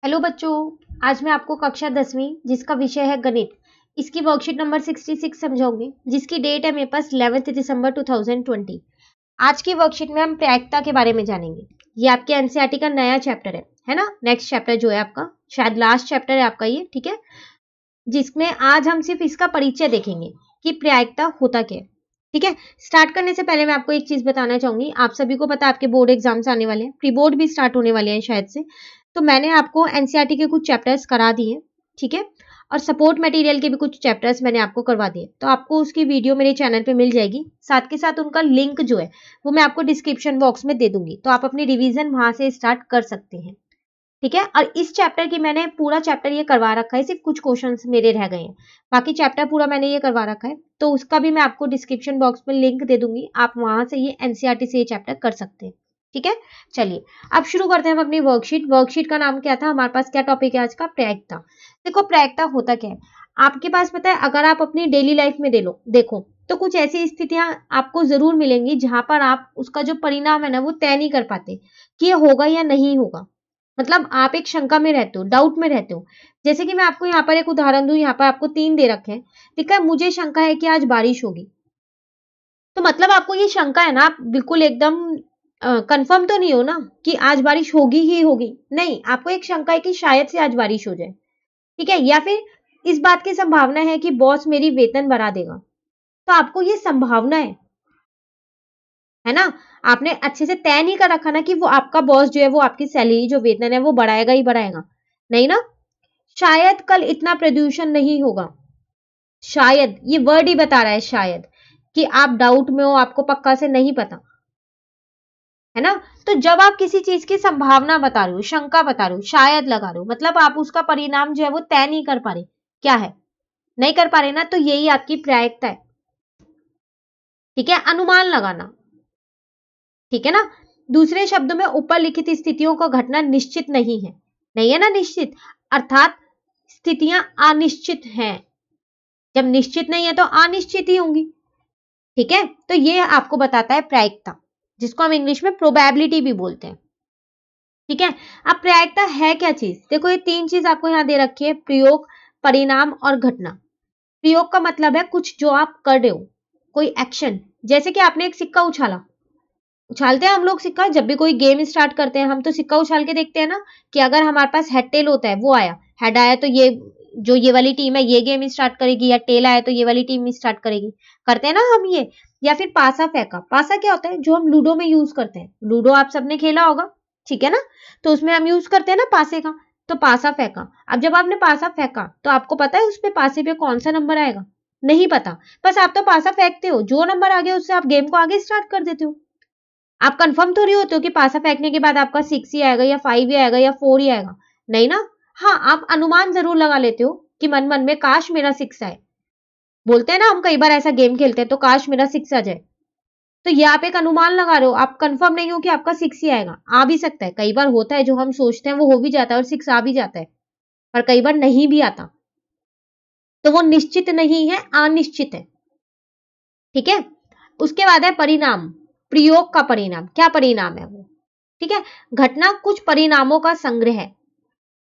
Hello बच्चों, आज मैं आपको कक्षा 10वीं जिसका विषय है गणित, इसकी वर्कशीट नंबर 66 समझाऊंगी, जिसकी डेट है मेरे पास 11 दिसंबर 2020। आज की वर्कशीट में हम प्रायिकता के बारे में जानेंगे। ये आपके एनसीईआरटी का नया चैप्टर है ना। नेक्स्ट चैप्टर जो है आपका, शायद लास्ट चैप्टर है आपका ये, ठीक है, जिसमें आज हम सिर्फ इसका परिचय देखेंगे कि प्रायिकता होता क्या है। ठीक है, स्टार्ट करने से पहले मैं आपको एक चीज बताना चाहूंगी। आप सभी को पता है आपके बोर्ड एग्जाम्स आने वाले हैं, प्री बोर्ड भी स्टार्ट होने वाले हैं शायद से। तो मैंने आपको एनसीईआरटी के कुछ चैप्टर्स करा दिए, ठीक है, और सपोर्ट मटेरियल के भी कुछ चैप्टर्स मैंने आपको करवा दिए। तो आपको उसकी वीडियो मेरे चैनल पे मिल जाएगी, साथ के साथ उनका लिंक जो है वो मैं आपको डिस्क्रिप्शन बॉक्स में दे दूंगी, तो आप अपनी रिवीजन वहां से स्टार्ट कर सकते हैं। ठीक है, और इस चैप्टर की मैंने पूरा चैप्टर ये करवा रखा है, सिर्फ कुछ क्वेश्चंस मेरे रह गए हैं, बाकी चैप्टर पूरा मैंने ये करवा रखा है। तो उसका भी मैं आपको डिस्क्रिप्शन बॉक्स में लिंक दे दूंगी, आप वहां से ये एनसीईआरटी से ये चैप्टर कर सकते हैं। ठीक है, चलिए अब शुरू करते हैं हम अपनी वर्कशीट। वर्कशीट का नाम क्या था हमारे पास, क्या टॉपिक है आज का, प्रायिकता। देखो प्रायिकता होता क्या है, आपके पास पता है, अगर आप अपनी डेली लाइफ में देखो तो कुछ ऐसी स्थितियां आपको जरूर मिलेंगी जहां पर आप उसका जो परिणाम है ना वो तय नहीं कर पाते कि ये होगा या नहीं होगा। मतलब आप एक शंका में रहते हो, डाउट में रहते हो। जैसे कि मैं आपको यहाँ पर एक उदाहरण दूं, यहाँ पर आपको 3 दे रखे हैं, देखा है, मुझे शंका है कि आज बारिश होगी। तो मतलब आपको ये शंका है ना, आप बिल्कुल एकदम कंफर्म तो नहीं हो ना कि आज बारिश होगी ही होगी, नहीं, आपको एक शंका है कि शायद से आज बारिश हो जाए। ठीक है, या फिर इस बात की संभावना है कि बॉस मेरी वेतन बढ़ा देगा, तो आपको ये संभावना है ना। आपने अच्छे से तय नहीं कर रखा ना कि वो आपका बॉस जो है वो आपकी सैलरी जो वेतन है वो बढ़ाएगा ही बढ़ाएगा, नहीं ना। शायद कल इतना प्रदूषण नहीं होगा, शायद, ये वर्ड ही बता रहा है शायद, कि आप डाउट में हो, आपको पक्का से नहीं पता, है ना। तो जब आप किसी चीज की संभावना बता रहे हो, शंका बता रहे हो, शायद लगा रहे हो, मतलब आप उसका परिणाम जो है वो तय नहीं कर पा रहे, क्या है, नहीं कर पा रहे ना, तो यही आपकी प्रायिकता है। ठीक है, अनुमान लगाना, ठीक है ना। दूसरे शब्दों में ऊपर लिखित स्थितियों का घटना निश्चित नहीं है, नहीं है ना निश्चित, अर्थात स्थितियां अनिश्चित हैं। जब निश्चित नहीं है तो अनिश्चित ही होंगी। ठीक है, तो ये आपको बताता है प्रायिकता, जिसको हम इंग्लिश में प्रोबेबिलिटी भी बोलते हैं। ठीक है, अब प्रायिकता है क्या चीज, देखो ये 3 चीज आपको यहां दे रखी है, प्रयोग, परिणाम और घटना। प्रयोग का मतलब है कुछ जो आप कर रहे हो, कोई एक्शन, जैसे कि आपने एक सिक्का उछाला, उछालते हैं हम लोग सिक्का, जब भी कोई गेम स्टार्ट करते हैं हम तो सिक्का उछाल के देखते हैं ना, कि अगर हमारे पास हेड टेल होता है, वो आया, हेड आया तो ये जो ये वाली टीम है ये गेम स्टार्ट करेगी, या टेल आया तो ये वाली टीम स्टार्ट करेगी, करते हैं ना हम ये। या फिर पासा फेंका, पासा क्या होता है, जो हम लूडो में यूज करते हैं, लूडो आप सबने खेला होगा, ठीक है ना, तो उसमें हम यूज करते हैं ना पासे का, तो पासा फेंका। अब जब आपने पासा फेंका तो आपको पता है उस पे पासे पे कौन सा नंबर आएगा, नहीं पता, बस आप तो पासा फेंकते हो, जो नंबर आ गया उससे आप गेम को आगे स्टार्ट कर देते हो। आप कंफर्म थोड़ी होते हो कि पासा फेंकने के बाद आपका 6 ही आएगा या 5 ही आएगा या 4 ही आएगा, नहीं ना। हाँ, आप अनुमान जरूर लगा लेते हो कि मन मन में काश मेरा 6 आए, बोलते हैं ना हम, कई बार ऐसा गेम खेलते हैं तो काश मेरा 6 आ जाए, तो ये आप एक अनुमान लगा रहे हो, आप कंफर्म नहीं हो कि आपका 6 ही आएगा, आ भी सकता है, कई बार होता है जो हम सोचते हैं वो हो भी जाता है और 6 आ भी जाता है, पर कई बार नहीं भी आता, तो वो निश्चित नहीं है, अनिश्चित है। ठीक है, उसके बाद है परिणाम, प्रयोग का परिणाम, क्या परिणाम है वो, ठीक है, घटना कुछ परिणामों का संग्रह है,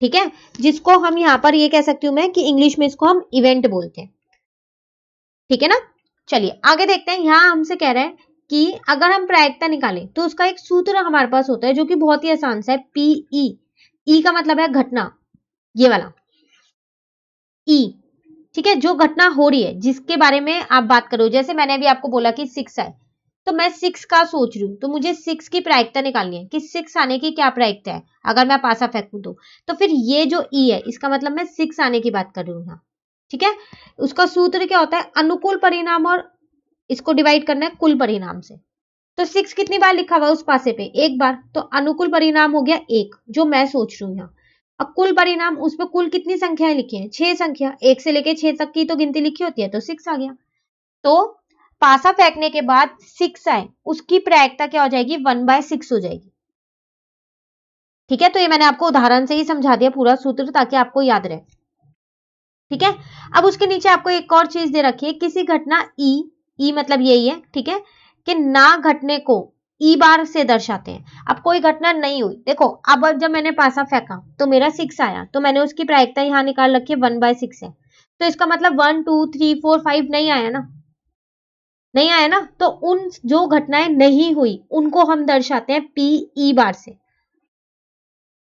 ठीक है, जिसको हम यहां पर ये कह सकती हूं मैं कि इंग्लिश में इसको हम इवेंट बोलते हैं। ठीक है ना, चलिए आगे देखते हैं। यहां हमसे कह रहे हैं कि अगर हम प्रायिकता निकालें तो उसका एक सूत्र हमारे पास होता है जो कि बहुत ही आसान सा है, पीई। ई का मतलब है घटना, ये वाला ई, ठीक है, जो घटना हो रही है जिसके बारे में आप बात करो, जैसे मैंने अभी आपको बोला कि 6 है, तो मैं 6 का सोच रही हूँ, तो मुझे 6 की प्रायिकता निकालनी है कि 6 आने की क्या प्रायिकता है, अगर मैं पासा फेंकूं तो फिर ये जो ई है इसका मतलब मैं 6 आने की बात कर रही हूँ यहाँ। ठीक है, उसका सूत्र क्या होता है, अनुकूल परिणाम और इसको डिवाइड करना है कुल परिणाम से। तो 6 कितनी बार लिखा हुआ है उस पासे पे, एक बार, तो अनुकूल परिणाम हो गया 1, जो मैं सोच रही हूँ यहाँ। अब कुल परिणाम, उसमें कुल कितनी संख्याएं लिखी हैं, 6 संख्या, 1 से लेके 6 तक की तो गिनती लिखी होती है, तो 6 आ गया। तो पासा फेंकने के बाद 6 आए, उसकी प्रायिकता क्या हो जाएगी, 1/6 हो जाएगी। ठीक है, तो ये मैंने आपको उदाहरण से ही समझा दिया पूरा सूत्र, ताकि आपको याद रहे। ठीक है, अब उसके नीचे आपको एक और चीज दे रखी है, किसी घटना ई, ई मतलब यही है, ठीक है, कि ना घटने को ई बार से दर्शाते हैं। अब कोई घटना नहीं हुई, देखो अब जब मैंने पासा फेंका तो मेरा 6 आया, तो मैंने उसकी प्रायिकता यहाँ निकाल रखी है 1/6 है, तो इसका मतलब 1 2 3 4 5 नहीं आया ना, नहीं आया ना। तो उन जो घटनाएं नहीं हुई उनको हम दर्शाते हैं पी ई बार से,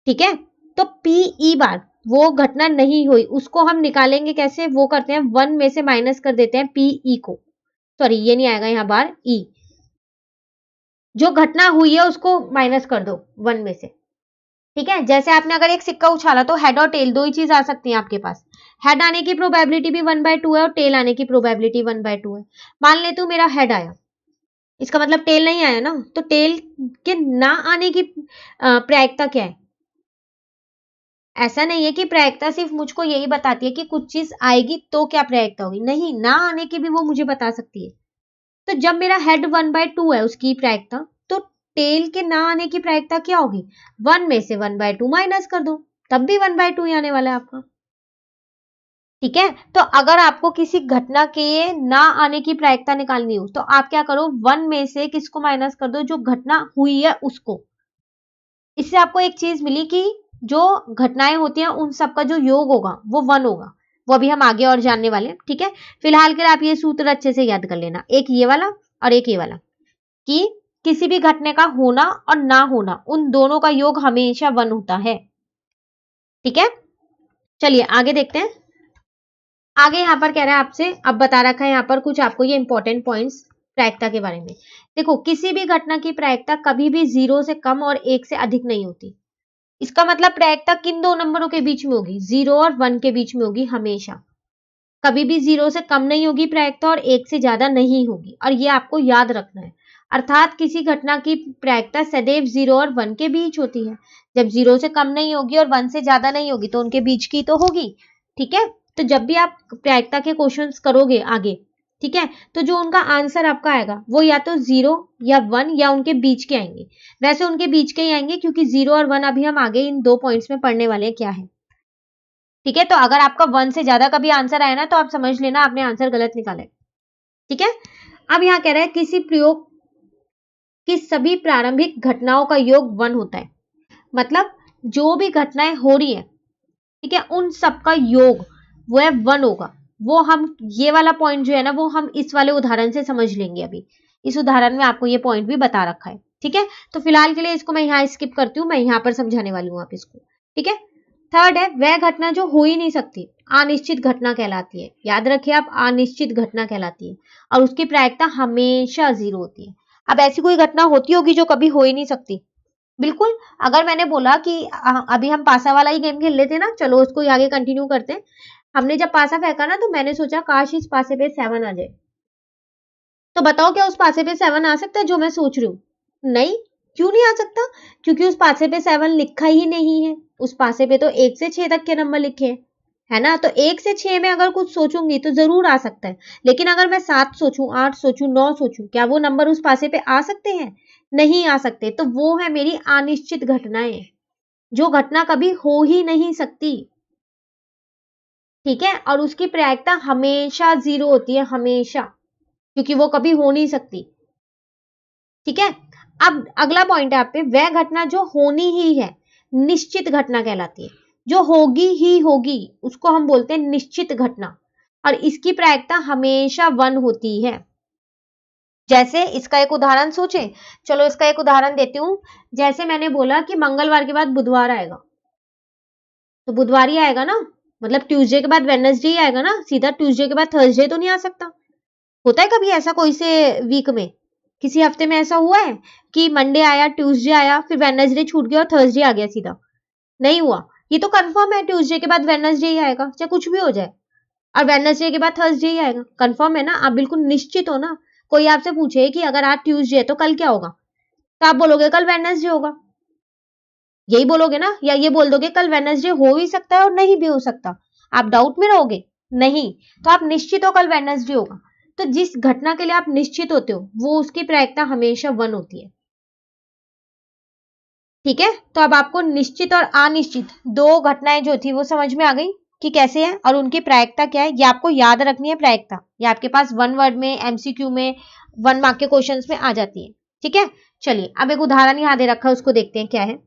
ठीक है। तो पी ई बार वो घटना नहीं हुई, उसको हम निकालेंगे कैसे, वो करते हैं 1 में से माइनस कर देते हैं पी ई को, सॉरी ये नहीं आएगा यहाँ बार ई, जो घटना हुई है उसको माइनस कर दो 1 में से, ठीक है। जैसे आपने अगर एक सिक्का उछाला तो हेड और टेल दो ही चीज आ सकती है आपके पास, हेड आने की प्रोबेबिलिटी भी 1/2 है और टेल आने की प्रोबेबिलिटी 1/2 है। मान ले तू मेरा हेड आया, इसका मतलब टेल नहीं आया ना, तो टेल के ना आने की प्रायिकता क्या है। ऐसा नहीं है कि प्रायिकता सिर्फ मुझको यही बताती है कि कुछ चीज आएगी तो क्या प्रायिकता होगी, नहीं, ना आने की भी वो मुझे बता सकती है। तो जब मेरा हेड 1/2 है उसकी प्रायिकता, तो टेल के ना आने की प्रायिकता क्या होगी, 1 में से 1/2 माइनस कर दो, तब भी 1/2 ही आने वाला है आपका, ठीक है। तो अगर आपको किसी घटना के ना आने की प्रायिकता निकालनी हो तो आप क्या करो, 1 में से किसको माइनस कर दो, जो घटना हुई है उसको। इससे आपको एक चीज मिली कि जो घटनाएं होती हैं उन सबका जो योग होगा वो 1 होगा, वो अभी हम आगे और जानने वाले हैं, ठीक है। फिलहाल के लिए आप ये सूत्र अच्छे से याद कर लेना, एक ये वाला और एक ये वाला, कि किसी भी घटना का होना और ना होना उन दोनों का योग हमेशा 1 होता है, ठीक है। चलिए आगे देखते हैं। आगे यहाँ पर कह रहा है आपसे, अब बता रखा है यहाँ पर कुछ आपको ये इंपॉर्टेंट पॉइंट्स प्रायिकता के बारे में। देखो किसी भी घटना की प्रायिकता कभी भी 0 से कम और 1 से अधिक नहीं होती। इसका मतलब प्रायिकता किन दो नंबरों के बीच में होगी, 0 और 1 के बीच में होगी हमेशा, कभी भी 0 से कम नहीं होगी प्रायिकता और 1 से ज्यादा नहीं होगी, और ये आपको याद रखना है। अर्थात किसी घटना की प्रायिकता सदैव 0 और 1 के बीच होती है, जब 0 से कम नहीं होगी और 1 से ज्यादा नहीं होगी तो उनके बीच की तो होगी, ठीक है। तो जब भी आप प्रायिकता के क्वेश्चंस करोगे आगे, ठीक है, तो जो उनका आंसर आपका आएगा वो या तो 0 या 1 या उनके बीच के आएंगे। वैसे उनके बीच के ही आएंगे क्योंकि 0 और 1 अभी हम आगे इन 2 पॉइंट्स में पढ़ने वाले हैं क्या है, ठीक है। तो अगर आपका 1 से ज्यादा का भी आंसर आया ना तो आप समझ लेना आपने आंसर गलत निकाला है, ठीक है। अब यहाँ कह रहा है किसी प्रयोग की सभी प्रारंभिक घटनाओं का योग 1 होता है, मतलब जो भी घटनाएं हो रही है, ठीक है, उन सबका योग वो है 1 होगा। वो हम ये वाला पॉइंट जो है ना वो हम इस वाले उदाहरण से समझ लेंगे, अभी इस उदाहरण में आपको ये पॉइंट भी बता रखा है, ठीक है। तो फिलहाल के लिए इसको मैं यहाँ स्किप करती हूँ, मैं यहाँ पर समझाने वाली हूँ आप इसको, ठीक है। थर्ड है वह घटना जो हो ही नहीं सकती, अनिश्चित घटना कहलाती है। याद रखिए आप, अनिश्चित घटना कहलाती है और उसकी प्रायिकता हमेशा 0 होती है। अब ऐसी कोई घटना होती होगी जो कभी हो ही नहीं सकती, बिल्कुल। अगर मैंने बोला कि अभी हम पासा वाला ही गेम खेल लेते ना, चलो उसको आगे कंटिन्यू करते हैं। हमने जब पासा फेंका ना तो मैंने सोचा काश इस पासे पे 7 आ जाए, तो बताओ क्या उस पासे पे 7 आ सकता है जो मैं सोच रही हूँ, नहीं। क्यों नहीं आ सकता, क्योंकि उस पासे पे 7 लिखा ही नहीं है, उस पासे पे तो 1 से 6 तक के नंबर लिखे हैं, है ना। तो 1 से 6 में अगर कुछ सोचूंगी तो जरूर आ सकता है, लेकिन अगर मैं 7 सोचूं, 8 सोचूं, 9 सोचूं, क्या वो नंबर उस पासे पे आ सकते हैं, नहीं आ सकते। तो वो है मेरी अनिश्चित घटनाएं, जो घटना कभी हो ही नहीं सकती, ठीक है। और उसकी प्रायिकता हमेशा 0 होती है, हमेशा, क्योंकि वो कभी हो नहीं सकती, ठीक है। अब अगला पॉइंट है आप पे, वह घटना जो होनी ही है निश्चित घटना कहलाती है, जो होगी ही होगी उसको हम बोलते हैं निश्चित घटना, और इसकी प्रायिकता हमेशा 1 होती है। जैसे इसका एक उदाहरण सोचे, चलो इसका एक उदाहरण देती हूं। जैसे मैंने बोला कि मंगलवार के बाद बुधवार आएगा, तो बुधवार ही आएगा ना, मतलब ट्यूसडे के बाद वेडनेसडे ही आएगा ना, सीधा ट्यूसडे के बाद थर्सडे तो नहीं आ सकता। होता है कभी ऐसा कोई से वीक में, किसी हफ्ते में ऐसा हुआ है कि मंडे आया, ट्यूसडे आया, फिर वेडनेसडे छूट गया और थर्सडे आ गया सीधा, नहीं हुआ। ये तो कंफर्म है ट्यूसडे के बाद वेडनेसडे ही आएगा, चाहे कुछ भी हो जाए, और वेडनेसडे के बाद थर्सडे ही आएगा, कंफर्म है ना, आप बिल्कुल निश्चित हो ना। कोई आपसे पूछे कि अगर आज ट्यूसडे है तो कल क्या होगा, तो आप बोलोगे कल वेडनेसडे होगा, यही बोलोगे ना, या ये बोल दोगे कल वेडनेसडे हो ही सकता है और नहीं भी हो सकता, आप डाउट में रहोगे, नहीं। तो आप निश्चित हो कल वेडनेसडे होगा, तो जिस घटना के लिए आप निश्चित होते हो वो उसकी प्रायिकता हमेशा 1 होती है, ठीक है। तो अब आपको निश्चित और अनिश्चित दो घटनाएं जो थी वो समझ में आ गई कि कैसे है और उनकी प्रायिकता क्या है, ये आपको याद रखनी है प्रायिकता, ये आपके पास 1 वर्ड में, एमसीक्यू में, 1 मार्क के क्वेश्चंस में आ जाती है, ठीक है। चलिए अब एक उदाहरण यहाँ दे रखा है, उसको देखते हैं क्या है।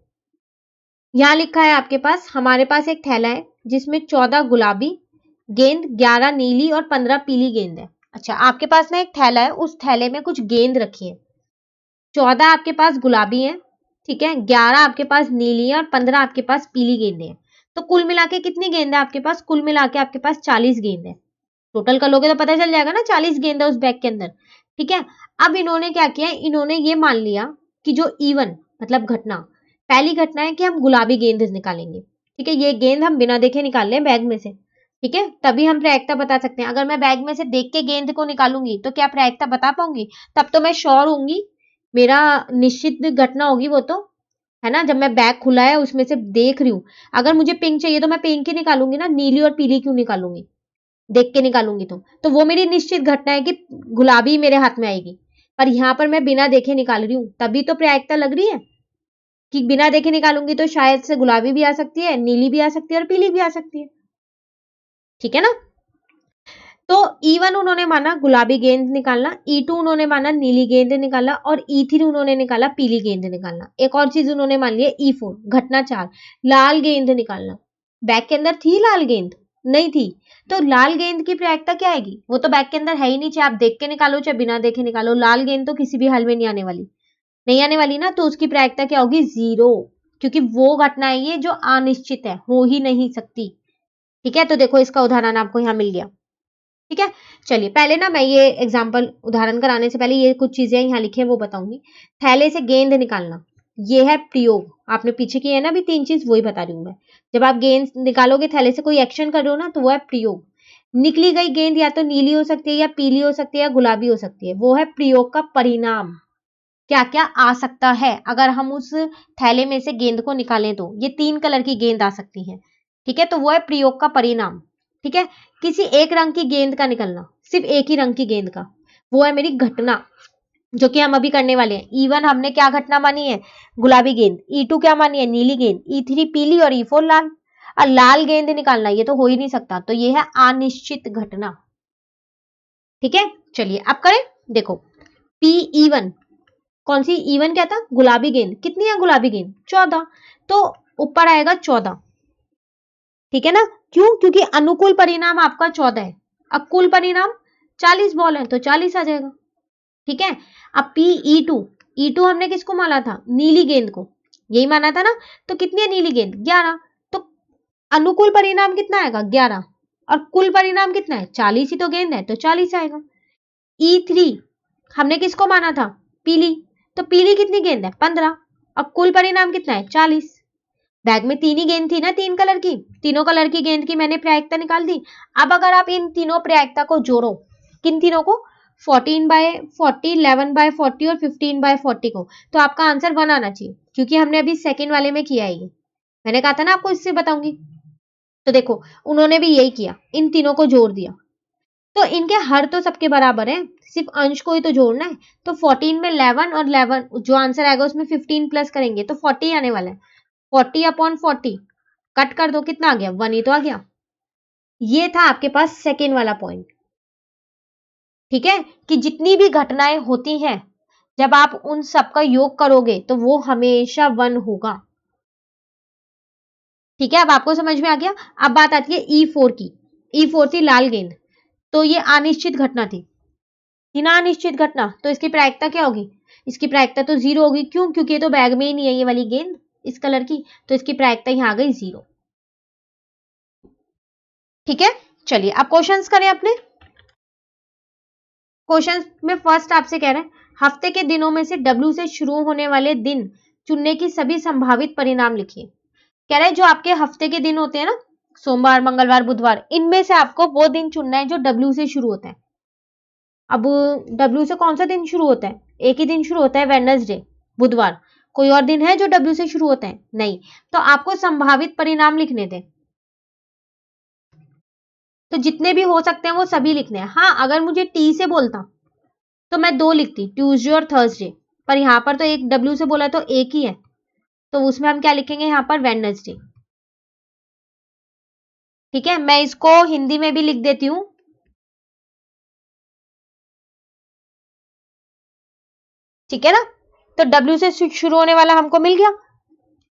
यहाँ लिखा है आपके पास, हमारे पास एक थैला है जिसमें 14 गुलाबी गेंद, 11 नीली और 15 पीली गेंद है। अच्छा, आपके पास ना एक थैला है, उस थैले में कुछ गेंद रखी है। 14 आपके पास गुलाबी है, ठीक है, 11 आपके पास नीली है और 15 आपके पास पीली गेंदें हैं। तो कुल मिला के कितनी गेंद है आपके पास? कुल मिला के आपके पास 40 गेंद है। टोटल कर लोगे तो पता चल जाएगा ना, 40 गेंद है उस बैग के अंदर। ठीक है, अब इन्होंने क्या किया, इन्होंने ये मान लिया कि जो इवन मतलब घटना, पहली घटना है कि हम गुलाबी गेंद निकालेंगे। ठीक है, ये गेंद हम बिना देखे निकाल रहे हैं बैग में से। ठीक है, तभी हम प्रायिकता बता सकते हैं। अगर मैं बैग में से देख के गेंद को निकालूंगी तो क्या प्रायिकता बता पाऊंगी? तब तो मैं श्योर होंगी, मेरा निश्चित घटना होगी वो तो, है ना। जब मैं बैग खुला है उसमें से देख रही हूँ, अगर मुझे पिंक चाहिए तो मैं पिंक ही निकालूंगी ना, नीली और पीली क्यों निकालूंगी? देख के निकालूंगी तो वो मेरी निश्चित घटना है कि गुलाबी मेरे हाथ में आएगी। पर यहाँ पर मैं बिना देखे निकाल रही हूँ, तभी तो प्रायिकता लग रही है कि बिना देखे निकालूंगी तो शायद से गुलाबी भी आ सकती है, नीली भी आ सकती है और पीली भी आ सकती है। ठीक है ना। तो E1 उन्होंने माना गुलाबी गेंद निकालना, E2 उन्होंने माना नीली गेंद निकालना और E3 उन्होंने निकाला पीली गेंद निकालना। एक और चीज उन्होंने मान लिया E4 घटना 4 लाल गेंद निकालना। बैग के अंदर थी लाल गेंद? नहीं थी। तो लाल गेंद की प्रायिकता क्या आएगी? वो तो बैग के अंदर है ही नहीं, चाहे आप देख के निकालो चाहे बिना देखे निकालो, लाल गेंद तो किसी भी हाल में नहीं आने वाली, नहीं आने वाली ना। तो उसकी प्रायिकता क्या होगी? 0, क्योंकि वो घटना है ये जो अनिश्चित है, हो ही नहीं सकती। ठीक है, तो देखो इसका उदाहरण आपको यहाँ मिल गया। ठीक है, चलिए पहले ना मैं ये एग्जाम्पल उदाहरण कराने से पहले ये कुछ चीजें यहाँ लिखी है वो बताऊंगी। थैले से गेंद निकालना, ये है प्रयोग। आपने पीछे की है ना अभी 3 चीज, वही बता रही हूँ मैं। जब आप गेंद निकालोगे थैले से, कोई एक्शन कर रहे हो ना, तो वो है प्रयोग। निकली गई गेंद या तो नीली हो सकती है या पीली हो सकती है या गुलाबी हो सकती है, वो है प्रयोग का परिणाम। क्या क्या आ सकता है अगर हम उस थैले में से गेंद को निकालें? तो ये 3 कलर की गेंद आ सकती है। ठीक है, तो वो है प्रयोग का परिणाम। ठीक है, किसी एक रंग की गेंद का निकलना, सिर्फ एक ही रंग की गेंद का, वो है मेरी घटना, जो कि हम अभी करने वाले हैं। E1 हमने क्या घटना मानी है? गुलाबी गेंद। E2 क्या मानी है? नीली गेंद। E3 पीली और E4 लाल। और लाल गेंद निकालना, ये तो हो ही नहीं सकता, तो ये है अनिश्चित घटना। ठीक है, चलिए अब करें। देखो PE1 कौन सी? E1 क्या था? गुलाबी गेंद। कितनी है गुलाबी गेंद? 14। तो ऊपर आएगा 14। ठीक है ना। क्यों? क्योंकि अनुकूल परिणाम आपका 14 है। अब कुल परिणाम 40 बॉल है तो 40 आ जाएगा। ठीक है, अब PE2, E2 हमने किसको माना था? नीली गेंद को, यही माना था ना। तो कितनी है नीली गेंद? 11। तो अनुकूल परिणाम कितना आएगा? 11। और कुल परिणाम कितना है? 40 ही तो गेंद है तो 40 आएगा। E3 हमने किसको माना था? पीली। तो पीली कितनी गेंद है? 15। अब कुल परिणाम कितना है? 40। बैग में 3 ही गेंद थी ना, 3 कलर की, तीनों कलर की गेंद की मैंने प्रायिकता निकाल दी। अब अगर आप इन तीनों प्रायिकता को जोड़ो, किन तीनों को? 14/40, 11/40 और 15/40 को, तो आपका आंसर 1 आना चाहिए, क्योंकि हमने अभी सेकेंड वाले में किया है ये। मैंने कहा था ना आपको इससे बताऊंगी। तो देखो उन्होंने भी यही किया, इन तीनों को जोड़ दिया। तो इनके हर तो सबके बराबर है, सिर्फ अंश को ही तो जोड़ना है। तो 14 में 11 और 11 जो आंसर आएगा उसमें 15 प्लस करेंगे तो 40 आने वाला है। 40/40 कट कर दो, कितना आ गया? 1 ही तो आ गया। ये था आपके पास सेकेंड वाला पॉइंट। ठीक है, कि जितनी भी घटनाएं होती हैं, जब आप उन सबका योग करोगे तो वो हमेशा 1 होगा। ठीक है, अब आपको समझ में आ गया। अब बात आती है E4 की। E4 थी लाल गेंद, तो ये अनिश्चित घटना थी। ना अनिश्चित घटना, तो इसकी प्रायिकता क्या होगी? इसकी प्रायिकता तो 0 होगी। क्यों? क्योंकि ये तो बैग में ही नहीं है ये वाली गेंद इस कलर की, तो इसकी प्रायिकता यहां आ गई 0। ठीक है, चलिए अब क्वेश्चंस करें अपने। क्वेश्चन में फर्स्ट आपसे कह रहे हैं हफ्ते के दिनों में से W से शुरू होने वाले दिन चुनने की सभी संभावित परिणाम लिखिए। कह रहे हैं जो आपके हफ्ते के दिन होते हैं ना, सोमवार मंगलवार बुधवार, इनमें से आपको वो दिन चुनना है जो W से शुरू होता है। अब W से कौन सा दिन शुरू होता है? एक ही दिन शुरू होता है, वेडनेसडे, बुधवार। कोई और दिन है जो W से शुरू होता है? नहीं। तो आपको संभावित परिणाम लिखने थे, तो जितने भी हो सकते हैं वो सभी लिखने हैं। हाँ, अगर मुझे T से बोलता तो मैं 2 लिखती, ट्यूसडे और थर्सडे, पर यहां पर तो एक W से बोला तो एक ही है, तो उसमें हम क्या लिखेंगे यहां पर? वेडनेसडे। ठीक है, मैं इसको हिंदी में भी लिख देती हूं। ठीक है ना। तो W से शुरू होने वाला हमको मिल गया,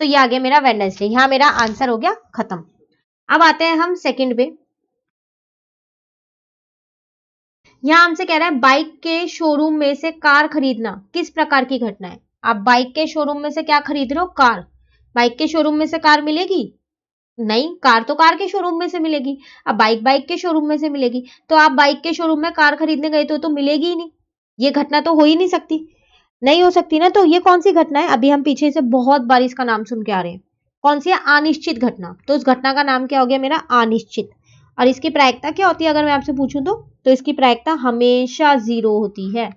तो ये आ गया मेरा वेडनेसडे। यहां मेरा आंसर हो गया खत्म। अब आते हैं हम सेकंड पे। यहां हमसे कह रहा है बाइक के शोरूम में से कार खरीदना किस प्रकार की घटना है। आप बाइक के शोरूम में से क्या खरीद रहे हो? कार। बाइक के शोरूम में से कार मिलेगी? नहीं, कार तो कार के शोरूम में से मिलेगी। अब बाइक बाइक के शोरूम में से मिलेगी, तो आप बाइक के शोरूम में कार खरीदने गए तो मिलेगी ही नहीं। ये घटना तो हो ही नहीं सकती, नहीं हो सकती ना। तो ये कौन सी घटना है? अभी हम पीछे से बहुत बार इसका नाम सुन के आ रहे हैं। कौन सी है? अनिश्चित घटना। तो उस घटना का नाम क्या हो गया मेरा? अनिश्चित। और इसकी प्रायिकता क्या होती है अगर मैं आपसे पूछूं तो इसकी प्रायिकता हमेशा 0 होती है।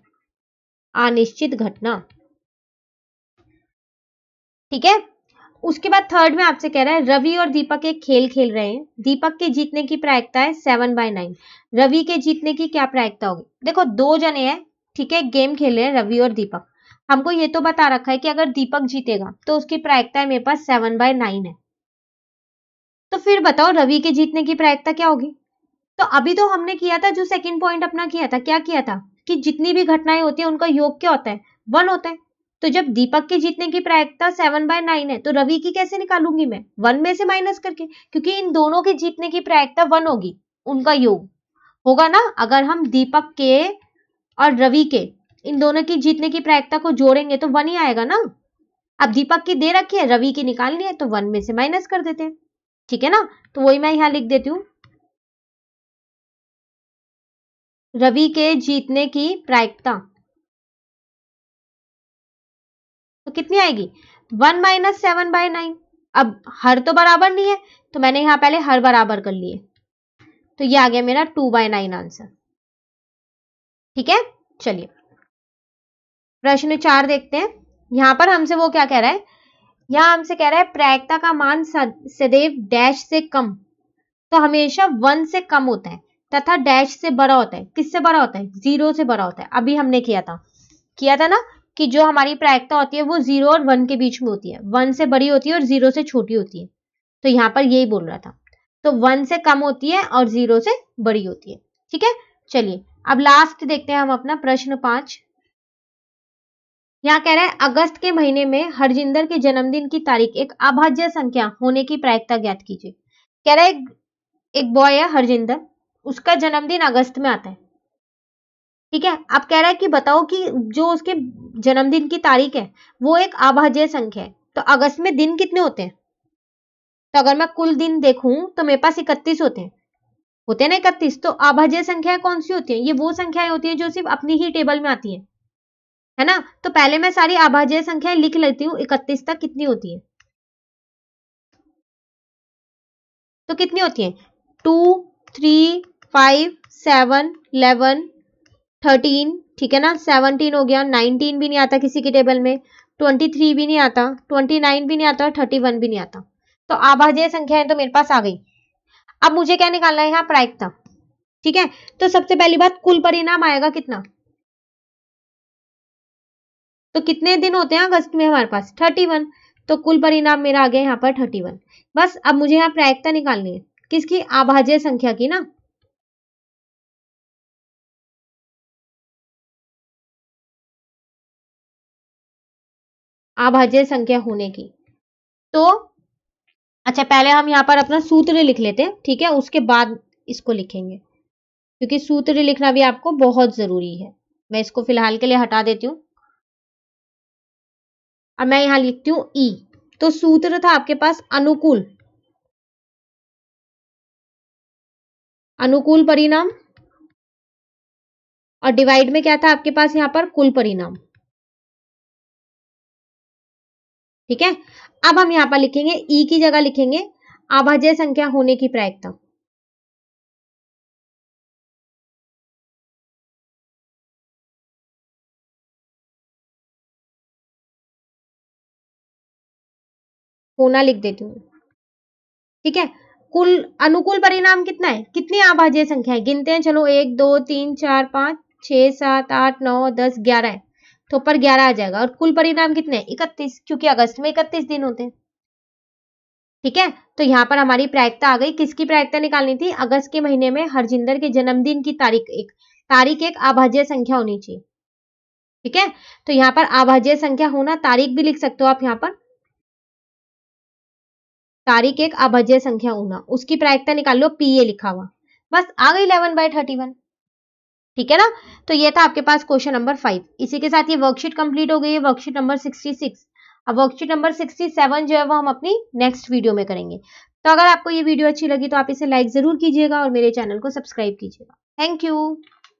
अनिश्चित घटना, ठीक है। उसके बाद थर्ड में आपसे कह रहा है रवि और दीपक एक खेल खेल रहे हैं। दीपक के जीतने की प्रायिकता है 7/9। रवि के जीतने की क्या प्रायिकता होगी? देखो, दो जने हैं, ठीक है, गेम खेल रहे हैं रवि और दीपक। हमको ये तो बता रखा है कि अगर दीपक जीतेगा तो उसकी प्रायिकता है मेरे पास 7/9 है। तो फिर बताओ रवि के जीतने की प्रायिकता क्या होगी? तो अभी तो हमने किया था, जो सेकंड पॉइंट अपना किया था, क्या किया था कि जितनी भी घटनाएं होती है उनका योग क्या होता है? 1 होता है। तो जब दीपक के जीतने की प्रायिकता 7/9 है तो रवि की कैसे निकालूंगी मैं? 1 में से माइनस करके, क्योंकि इन दोनों के जीतने की प्रायिकता 1 होगी, उनका योग होगा ना। अगर हम दीपक के और रवि के इन दोनों की जीतने की प्रायिकता को जोड़ेंगे तो 1 ही आएगा ना। अब दीपक की दे रखी है, रवि की निकालनी है, तो 1 में से माइनस कर देते हैं, ठीक है ना। तो वही मैं यहां लिख देती हूँ, रवि के जीतने की प्रायिकता तो कितनी आएगी? 1 माइनस 7/9। अब हर तो बराबर नहीं है, तो मैंने यहां पहले हर बराबर कर लिए, तो ये आ गया मेरा 2/9 आंसर, ठीक है। चलिए प्रश्न 4 देखते हैं। यहां पर हमसे वो क्या कह रहा है? यहां हमसे कह रहा है प्रायिकता का मान सदैव डैश से कम, तो हमेशा 1 से कम होता है तथा डैश से बड़ा होता है। किससे बड़ा होता है? 0 से बड़ा होता है। अभी हमने किया था ना कि जो हमारी प्रायिकता होती है वो 0 और 1 के बीच में होती है, 1 से बड़ी होती है और 0 से छोटी होती है। तो यहां पर यही बोल रहा था। तो 1 से कम होती है और 0 से बड़ी होती है, ठीक है। चलिए अब लास्ट देखते हैं हम अपना प्रश्न 5। यहाँ कह रहा है अगस्त के महीने में हरजिंदर के जन्मदिन की तारीख एक अभाज्य संख्या होने की प्रायिकता ज्ञात कीजिए। कह रहा है एक बॉय है हरजिंदर, उसका जन्मदिन अगस्त में आता है, ठीक है। अब कह रहा है कि बताओ कि जो उसके जन्मदिन की तारीख है वो एक अभाज्य संख्या है, तो अगस्त में दिन कितने होते हैं? तो अगर मैं कुल दिन देखूं तो मेरे पास 31 होते हैं ना, 31। तो अभाज्य संख्याएं कौन सी होती हैं? ये वो संख्याएं होती हैं जो सिर्फ अपनी ही टेबल में आती हैं, है ना। तो पहले मैं सारी अभाज्य संख्याएं लिख लेती हूँ 31 तक कितनी होती है। तो कितनी होती है? 2, 3, 5, 7, 11, 13, ठीक है ना। 17 हो गया, 19 भी नहीं आता किसी की टेबल में, 23 भी नहीं आता, 29 भी नहीं आता और 31 भी नहीं आता। तो अभाज्य संख्याएं तो मेरे पास आ गई। अब मुझे क्या निकालना है? यहाँ प्रायिकता, ठीक है। तो सबसे पहली बात, कुल परिणाम आएगा कितना? तो कितने दिन होते हैं अगस्त में हमारे पास? 31। तो कुल परिणाम मेरा आ गया यहाँ पर 31। बस अब मुझे यहाँ प्रायिकता निकालनी है किसकी? अभाज्य संख्या की ना। अभाज्य संख्या होने की। तो अच्छा, पहले हम यहाँ पर अपना सूत्र लिख लेते हैं, ठीक है, उसके बाद इसको लिखेंगे, क्योंकि सूत्र लिखना भी आपको बहुत जरूरी है। मैं इसको फिलहाल के लिए हटा देती हूँ। अब मैं यहाँ लिखती हूँ ई। तो सूत्र था आपके पास अनुकूल, अनुकूल परिणाम, और डिवाइड में क्या था आपके पास यहाँ पर? कुल परिणाम, ठीक है। अब हम यहाँ पर लिखेंगे ई की जगह लिखेंगे अभाज्य संख्या होने की प्रायिकता। होना लिख देती हूँ, ठीक है। कुल अनुकूल परिणाम कितना है? कितनी अभाज्य संख्या है गिनते हैं, चलो 1 2 3 4 5 6 7 8 9 10 11 है, तो ऊपर 11 आ जाएगा। और कुल परिणाम कितने हैं? 31, क्योंकि अगस्त में 31 दिन होते हैं, ठीक है। तो यहाँ पर हमारी प्रायिकता आ गई। किसकी प्रायिकता निकालनी थी? अगस्त के महीने में हरजिंदर के जन्मदिन की तारीख एक अभाज्य संख्या होनी चाहिए, ठीक है, तो यहाँ पर अभाज्य संख्या होना, तारीख भी लिख सकते हो आप यहाँ पर, तारीख एक अभाज्य संख्या होना, उसकी प्रायिकता निकाल लो, पी ए लिखा हुआ, बस आ गई 11/31। ठीक है ना, तो ये था आपके पास क्वेश्चन नंबर 5। इसी के साथ ये वर्कशीट कंप्लीट हो गई है, वर्कशीट नंबर 66। अब वर्कशीट नंबर 67 जो है वो हम अपनी नेक्स्ट वीडियो में करेंगे। तो अगर आपको ये वीडियो अच्छी लगी तो आप इसे लाइक जरूर कीजिएगा और मेरे चैनल को सब्सक्राइब कीजिएगा। Thank you.